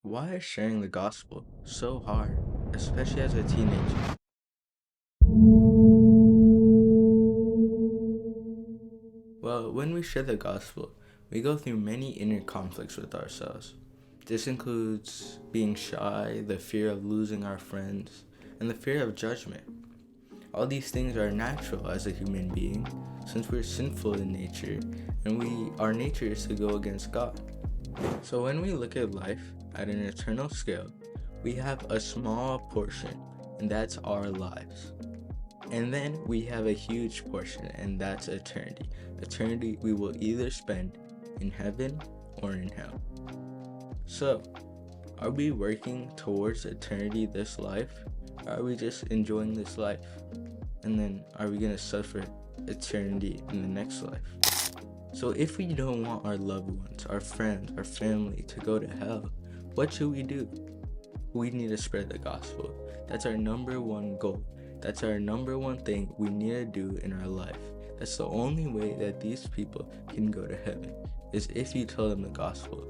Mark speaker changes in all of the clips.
Speaker 1: Why is sharing the gospel so hard, especially as a teenager? Well, when we share the gospel, we go through many inner conflicts with ourselves. This includes being shy, the fear of losing our friends, and the fear of judgment. All these things are natural as a human being, since we're sinful in nature, and our nature is to go against God. So when we look at life at an eternal scale, we have a small portion, and that's our lives. And then we have a huge portion, and that's eternity. Eternity we will either spend in heaven or in hell. So, are we working towards eternity this life? Or are we just enjoying this life? And then are we going to suffer eternity in the next life? So if we don't want our loved ones, our friends, our family to go to hell, what should we do? We need to spread the gospel. That's our number one goal. That's our number one thing we need to do in our life. That's the only way that these people can go to heaven, is if you tell them the gospel.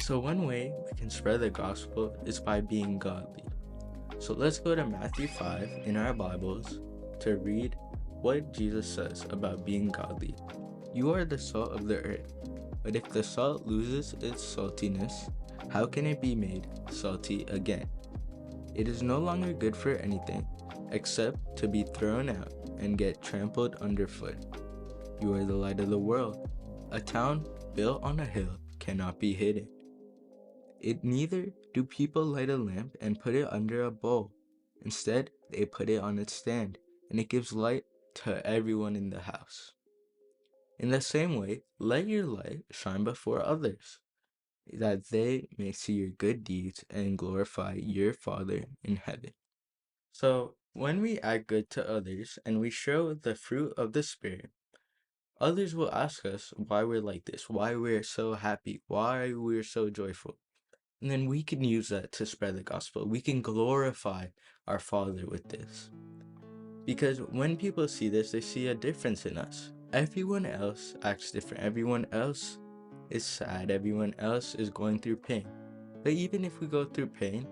Speaker 1: So one way we can spread the gospel is by being godly. So let's go to Matthew 5 in our Bibles to read what Jesus says about being godly. You are the salt of the earth, but if the salt loses its saltiness, how can it be made salty again? It is no longer good for anything except to be thrown out and get trampled underfoot. You are the light of the world. A town built on a hill cannot be hidden. Neither do people light a lamp and put it under a bowl. Instead, they put it on its stand, and it gives light to everyone in the house. In the same way, let your light shine before others, that they may see your good deeds and glorify your Father in heaven. So, when we act good to others and we show the fruit of the Spirit, others will ask us why we're like this, why we're so happy, why we're so joyful. And then we can use that to spread the gospel. We can glorify our Father with this. Because when people see this, they see a difference in us. Everyone else acts different. Everyone else is sad. Everyone else is going through pain. But even if we go through pain,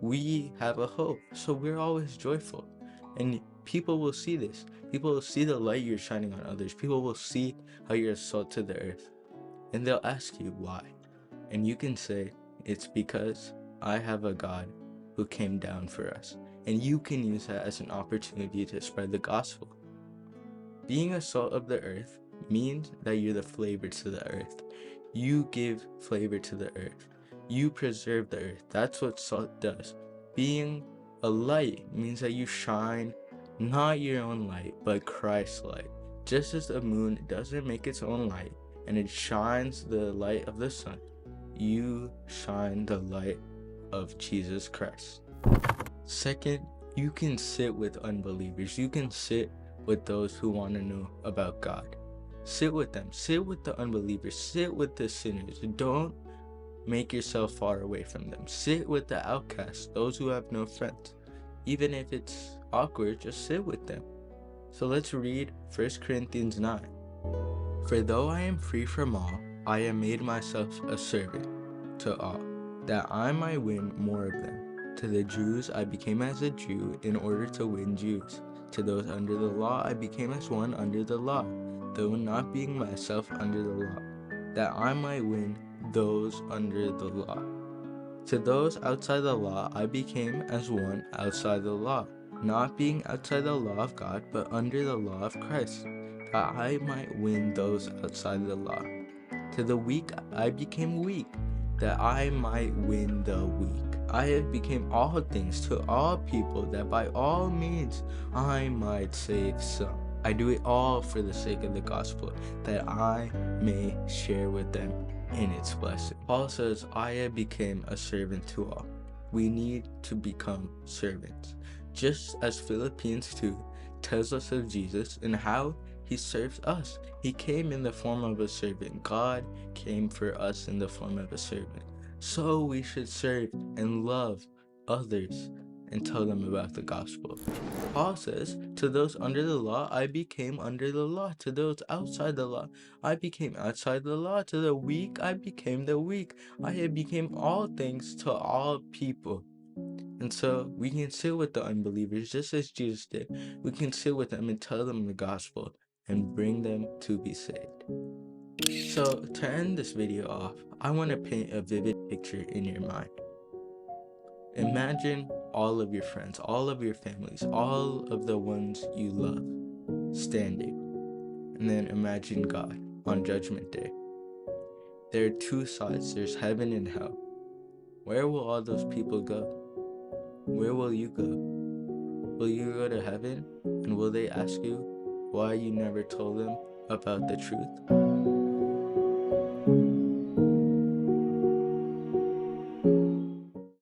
Speaker 1: we have a hope. So we're always joyful. And people will see this. People will see the light you're shining on others. People will see how you're a salt to the earth. And they'll ask you why. And you can say, it's because I have a God who came down for us. And you can use that as an opportunity to spread the gospel. Being a salt of the earth means that you're the flavor to the earth. You give flavor to the earth. You preserve the earth. That's what salt does. Being a light means that you shine not your own light, but Christ's light. Just as the moon doesn't make its own light, and it shines the light of the sun, you shine the light of Jesus Christ. Second, you can sit with unbelievers. You can sit with those who want to know about God. Sit with them. Sit with the unbelievers. Sit with the sinners. Don't make yourself far away from them. Sit with the outcasts, those who have no friends. Even if it's awkward, just sit with them. So let's read 1 Corinthians 9. For though I am free from all, I have made myself a servant to all, that I might win more of them. To the Jews I became as a Jew in order to win Jews. To those under the law I became as one under the law, though not being myself under the law, that I might win those under the law. To those outside the law I became as one outside the law, not being outside the law of God, but under the law of Christ, that I might win those outside the law. To the weak I became weak, that I might win the weak. I have become all things to all people, that by all means I might save some. I do it all for the sake of the gospel, that I may share with them in its blessing. Paul says, I have become a servant to all. We need to become servants. Just as Philippians 2 tells us of Jesus and how he serves us. He came in the form of a servant. God came for us in the form of a servant. So we should serve and love others and tell them about the gospel. Paul says, to those under the law, I became under the law. To those outside the law, I became outside the law. To the weak, I became the weak. I became all things to all people. And so we can sit with the unbelievers just as Jesus did. We can sit with them and tell them the gospel and bring them to be saved. So to end this video off, I want to paint a vivid picture in your mind. Imagine all of your friends, all of your families, all of the ones you love standing. And then imagine God on Judgment Day. There are two sides. There's heaven and hell. Where will all those people go? Where will you go? Will you go to heaven? And will they ask you why you never told them about the truth?